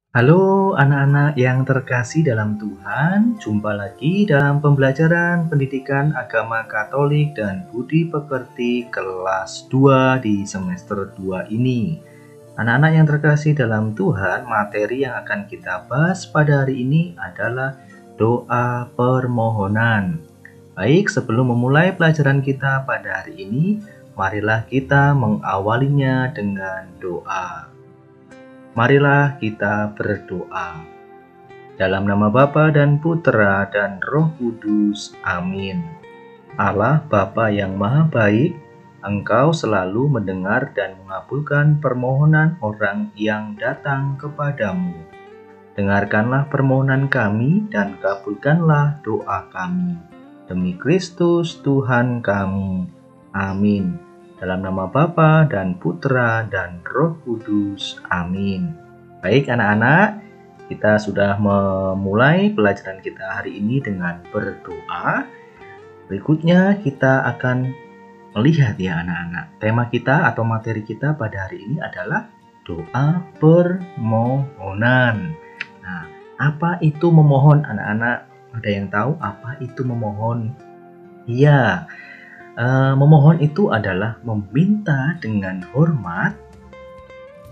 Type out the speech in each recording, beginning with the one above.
Halo anak-anak yang terkasih dalam Tuhan, jumpa lagi dalam pembelajaran pendidikan agama Katolik dan Budi Pekerti kelas 2 di semester 2 ini. Anak-anak yang terkasih dalam Tuhan, materi yang akan kita bahas pada hari ini adalah doa permohonan. Baik, sebelum memulai pelajaran kita pada hari ini, marilah kita mengawalinya dengan doa. Marilah kita berdoa. Dalam nama Bapa dan Putera dan Roh Kudus. Amin. Allah Bapa yang Maha Baik, Engkau selalu mendengar dan mengabulkan permohonan orang yang datang kepadamu. Dengarkanlah permohonan kami dan kabulkanlah doa kami. Demi Kristus Tuhan kami. Amin. Dalam nama Bapa dan Putera dan Roh Kudus. Amin. Baik anak-anak, kita sudah memulai pelajaran kita hari ini dengan berdoa. Berikutnya kita akan melihat ya anak-anak. Tema kita atau materi kita pada hari ini adalah doa permohonan. Nah, apa itu memohon anak-anak? Ada yang tahu apa itu memohon? Iya. Memohon itu adalah meminta dengan hormat,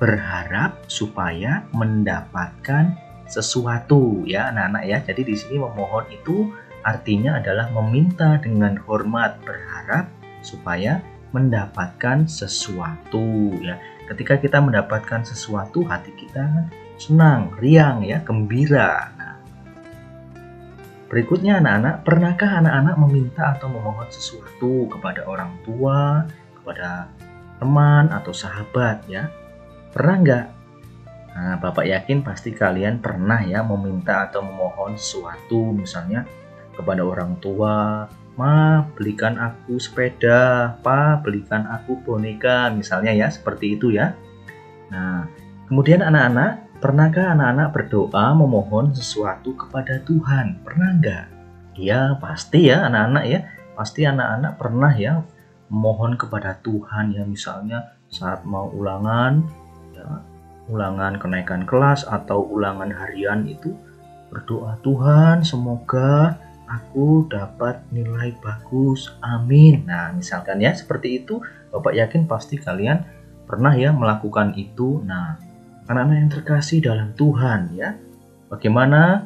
berharap supaya mendapatkan sesuatu ya anak-anak ya. Jadi di sini memohon itu artinya adalah meminta dengan hormat, berharap supaya mendapatkan sesuatu ya. Ketika kita mendapatkan sesuatu, hati kita senang, riang ya, gembira. Berikutnya anak-anak, pernahkah anak-anak meminta atau memohon sesuatu kepada orang tua, kepada teman atau sahabat ya? Pernah nggak? Nah, Bapak yakin pasti kalian pernah ya meminta atau memohon sesuatu, misalnya kepada orang tua, Ma, belikan aku sepeda, Pa, belikan aku boneka, misalnya ya, seperti itu ya. Nah, kemudian anak-anak, pernahkah anak-anak berdoa memohon sesuatu kepada Tuhan? Pernah nggak? Ya, pasti ya anak-anak ya. Pasti anak-anak pernah ya memohon kepada Tuhan ya, misalnya saat mau ulangan, ya, ulangan kenaikan kelas atau ulangan harian itu berdoa, Tuhan semoga aku dapat nilai bagus, amin. Nah, misalkan ya seperti itu, Bapak yakin pasti kalian pernah ya melakukan itu. Nah, anak-anak yang terkasih dalam Tuhan ya, bagaimana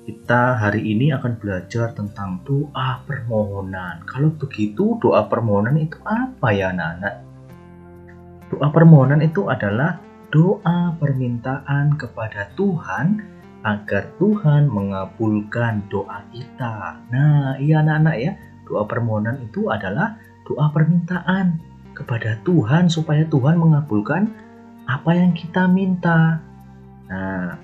kita hari ini akan belajar tentang doa permohonan. Kalau begitu doa permohonan itu apa ya anak-anak? Doa permohonan itu adalah doa permintaan kepada Tuhan agar Tuhan mengabulkan doa kita. Nah, iya anak-anak ya, doa permohonan itu adalah doa permintaan kepada Tuhan supaya Tuhan mengabulkan apa yang kita minta. Nah,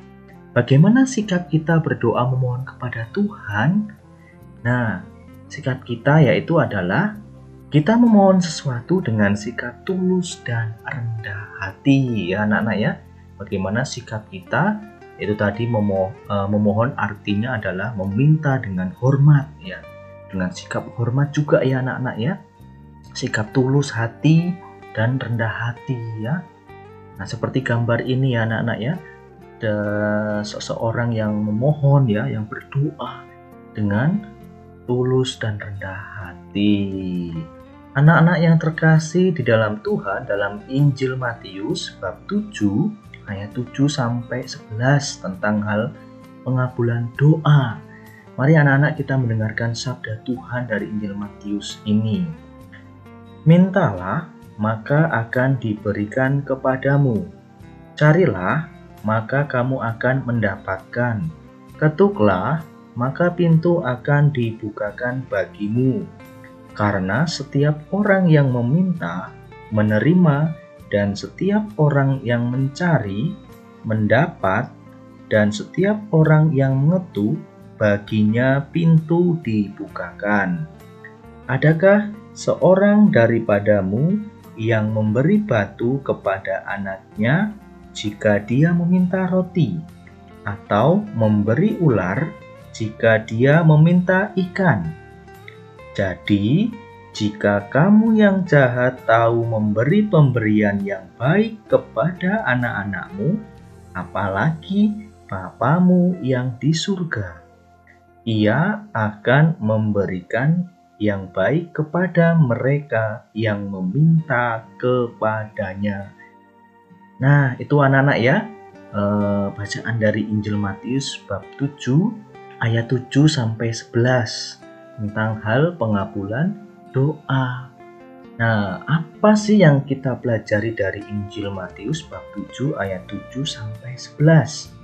bagaimana sikap kita berdoa memohon kepada Tuhan? Nah, sikap kita yaitu adalah kita memohon sesuatu dengan sikap tulus dan rendah hati ya anak-anak ya. Bagaimana sikap kita? Itu tadi memohon artinya adalah meminta dengan hormat ya. Dengan sikap hormat juga ya anak-anak ya. Sikap tulus hati dan rendah hati ya. Nah, seperti gambar ini ya anak-anak ya, ada seseorang yang memohon ya, yang berdoa dengan tulus dan rendah hati. Anak-anak yang terkasih di dalam Tuhan, dalam Injil Matius bab 7 ayat 7 sampai 11 tentang hal pengabulan doa. Mari anak-anak kita mendengarkan sabda Tuhan dari Injil Matius ini. Mintalah, maka akan diberikan kepadamu. Carilah, maka kamu akan mendapatkan. Ketuklah, maka pintu akan dibukakan bagimu. Karena setiap orang yang meminta, menerima, dan setiap orang yang mencari, mendapat, dan setiap orang yang mengetuk, baginya pintu dibukakan. Adakah seorang daripadamu yang memberi batu kepada anaknya jika dia meminta roti, atau memberi ular jika dia meminta ikan? Jadi, jika kamu yang jahat tahu memberi pemberian yang baik kepada anak-anakmu, apalagi Bapamu yang di surga. Ia akan memberikan yang baik kepada mereka yang meminta kepadanya. Nah, itu anak-anak ya, bacaan dari Injil Matius bab 7 ayat 7 sampai 11 tentang hal pengabulan doa. Nah, apa sih yang kita pelajari dari Injil Matius bab 7 ayat 7 sampai 11?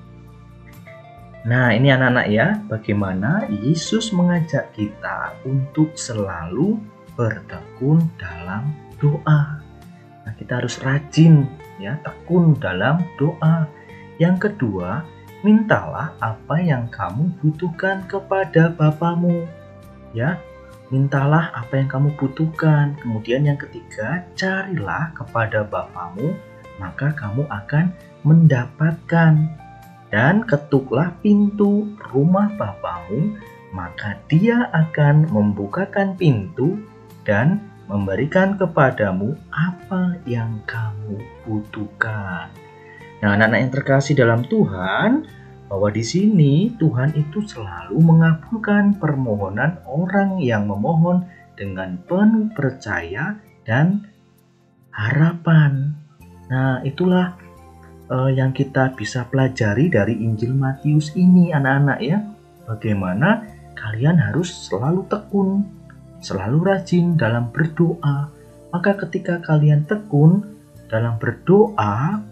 Nah, ini anak-anak ya, bagaimana Yesus mengajak kita untuk selalu bertekun dalam doa. Nah, kita harus rajin ya, tekun dalam doa. Yang kedua, mintalah apa yang kamu butuhkan kepada Bapamu. Ya, mintalah apa yang kamu butuhkan. Kemudian yang ketiga, carilah kepada Bapamu, maka kamu akan mendapatkan. Dan ketuklah pintu rumah Bapamu, maka Dia akan membukakan pintu dan memberikan kepadamu apa yang kamu butuhkan. Nah, anak-anak yang terkasih dalam Tuhan, bahwa di sini Tuhan itu selalu mengabulkan permohonan orang yang memohon dengan penuh percaya dan harapan. Nah, itulah yang kita bisa pelajari dari Injil Matius ini, anak-anak ya. Bagaimana kalian harus selalu tekun, selalu rajin dalam berdoa. Maka ketika kalian tekun dalam berdoa,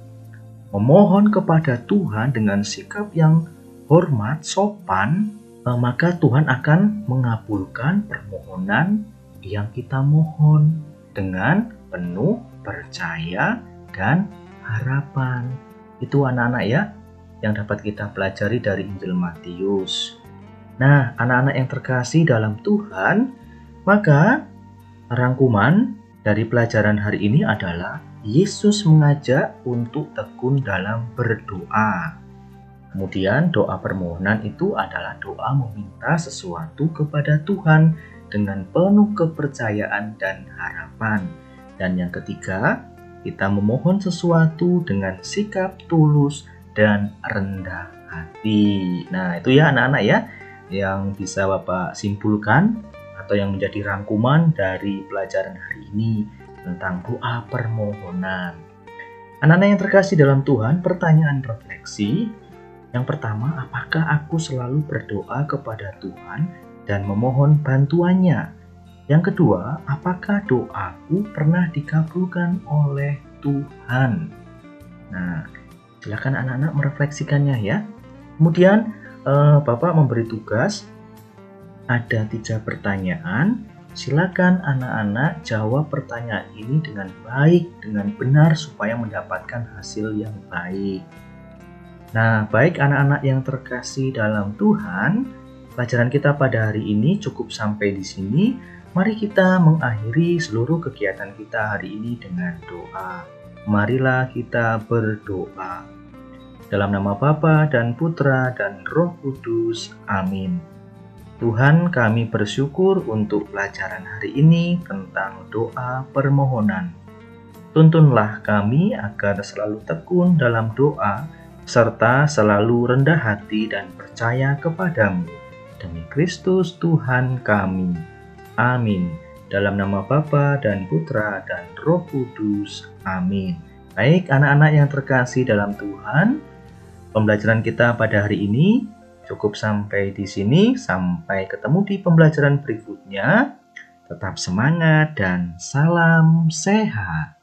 memohon kepada Tuhan dengan sikap yang hormat, sopan, maka Tuhan akan mengabulkan permohonan yang kita mohon dengan penuh percaya dan harapan. Itu anak-anak ya, yang dapat kita pelajari dari Injil Matius. Nah, anak-anak yang terkasih dalam Tuhan, maka rangkuman dari pelajaran hari ini adalah Yesus mengajak untuk tekun dalam berdoa. Kemudian doa permohonan itu adalah doa meminta sesuatu kepada Tuhan dengan penuh kepercayaan dan harapan. Dan yang ketiga, kita memohon sesuatu dengan sikap tulus dan rendah hati. Nah, itu ya anak-anak ya, yang bisa Bapak simpulkan atau yang menjadi rangkuman dari pelajaran hari ini tentang doa permohonan. Anak-anak yang terkasih dalam Tuhan, pertanyaan refleksi. Yang pertama, apakah aku selalu berdoa kepada Tuhan dan memohon bantuannya? Yang kedua, apakah doaku pernah dikabulkan oleh Tuhan? Nah, silakan anak-anak merefleksikannya ya. Kemudian Bapak memberi tugas, ada 3 pertanyaan. Silakan anak-anak jawab pertanyaan ini dengan baik, dengan benar supaya mendapatkan hasil yang baik. Nah, baik anak-anak yang terkasih dalam Tuhan, pelajaran kita pada hari ini cukup sampai di sini. Mari kita mengakhiri seluruh kegiatan kita hari ini dengan doa. Marilah kita berdoa. Dalam nama Bapa dan Putra dan Roh Kudus. Amin. Tuhan, kami bersyukur untuk pelajaran hari ini tentang doa permohonan. Tuntunlah kami agar selalu tekun dalam doa, serta selalu rendah hati dan percaya kepadamu. Demi Kristus Tuhan kami. Amin. Dalam nama Bapa dan Putra dan Roh Kudus. Amin. Baik anak-anak yang terkasih dalam Tuhan, pembelajaran kita pada hari ini cukup sampai di sini. Sampai ketemu di pembelajaran berikutnya. Tetap semangat dan salam sehat.